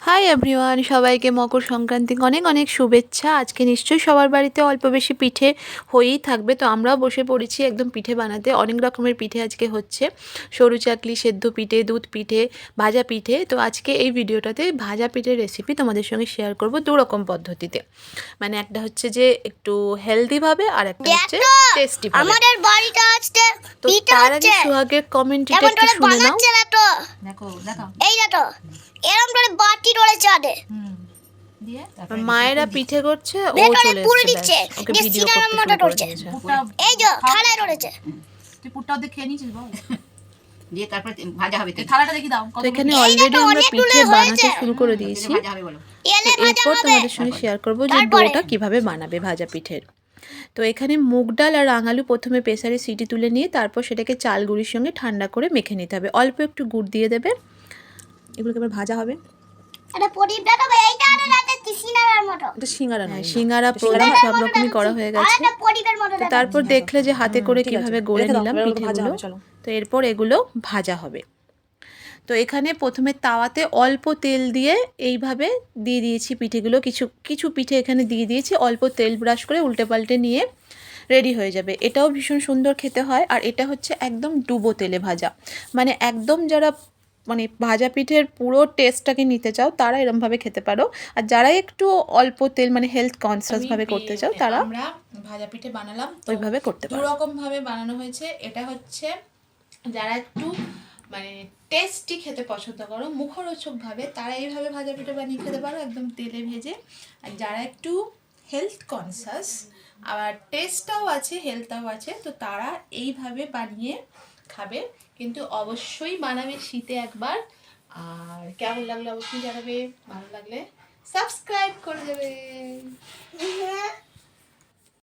Hi everyone, সবাইকে মকর সংক্রান্তির অনেক অনেক শুভেচ্ছা। আজকে নিশ্চয়ই সবার বাড়িতে অল্প বেশি পিঠে হয়েই থাকবে। তো আমরাও বসে পড়েছি একদম পিঠে বানাতে। অনেক রকমের পিঠে আজকে হচ্ছে, সরু চাকলি, সেদ্ধ পিঠে, দুধ পিঠে, ভাজা পিঠে। তো আজকে এই ভিডিওটাতে ভাজা পিঠের রেসিপি তোমাদের সঙ্গে শেয়ার করব দু রকম পদ্ধতিতে। মানে একটা হচ্ছে যে একটু হেলদিভাবে আর একটা হচ্ছে টেস্টি ভাবে। আমাদের বাড়িতে আজকে তো তার আগে সোহাগের কমেন্টটা একটু শুনে নাও। দেখো দেখো এই দেখো এরকম করে বাটি রয়েছে আদে মায়েরা পিঠে করছে, ও চলে দিচ্ছে ওকে ভিডিও করতে শুরু করে দিয়েছে। এই যে থালায় রয়েছে, তুই পুরটা অর্ধেক খেয়ে নিয়েছিস বল। দিয়ে তারপর ভাজা হবে। থালাটা দেখি দাও। তো এখানে অলরেডি আমরা পিঠে বানাতে শুরু করে দিয়েছি। ভাজা হবে বলো। তো এরপর তোমাদের সঙ্গে শেয়ার করব যে ডোটা কিভাবে বানাবে ভাজা পিঠের। তো এখানে মুগ ডাল আর রাঙালু প্রথমে প্রেসারে সিটি তুলে নিয়ে তারপর সেটাকে চাল গুঁড়ির সঙ্গে ঠান্ডা করে মেখে নিতে হবে। অল্প একটু গুড় দিয়ে দেবে, এগুলোকে এবার ভাজা হবে। এটা প্রদীপ দেখাবে, এইটা আর রাতে সিঙ্গারার মতো। এটা সিঙ্গারা নয়, সিঙ্গারা প্রদীপ সব রকমই করা হয়ে গেছে। এটা প্রদীপের মতো। তো তারপর দেখলে যে হাতে করে কিভাবে গড়ে নিলাম পিঠেগুলো। তো এরপর এগুলো ভাজা হবে। তো এখানে প্রথমে তাওয়াতে অল্প তেল দিয়ে এইভাবে দিয়ে দিয়েছি পিঠেগুলো। কিছু কিছু পিঠে এখানে দিয়ে দিয়েছি, অল্প তেল ব্রাশ করে উল্টে পাল্টে নিয়ে রেডি হয়ে যাবে। এটাও ভীষণ সুন্দর খেতে হয়। আর এটা হচ্ছে একদম ডুবো তেলে ভাজা, মানে একদম যারা মানে ভাজা পিঠের পুরো টেস্টটাকে নিতে চাও তারা এরমভাবে খেতে পারো। আর যারা একটু অল্প তেল মানে হেলথ কনসিয়াসভাবে করতে চাও তারা আমরা ভাজা পিঠে বানালাম, ওইভাবে করতে পারো। দু রকম ভাবে বানানো হয়েছে। এটা হচ্ছে যারা একটু মানে টেস্টি খেতে পছন্দ করো মুখরোচকভাবে, তারা এইভাবে ভাজা পিঠে বানিয়ে খেতে পারো একদম তেলে ভেজে। আর যারা একটু হেলথ কনসাস আবার টেস্টটাও আছে হেলথটাও আছে, তো তারা এইভাবে বানিয়ে খাবে। কিন্তু অবশ্যই বানাবে শীতে একবার। আর কেমন লাগলো অবশ্যই জানাবে, ভালো লাগলে সাবস্ক্রাইব করে দেবে।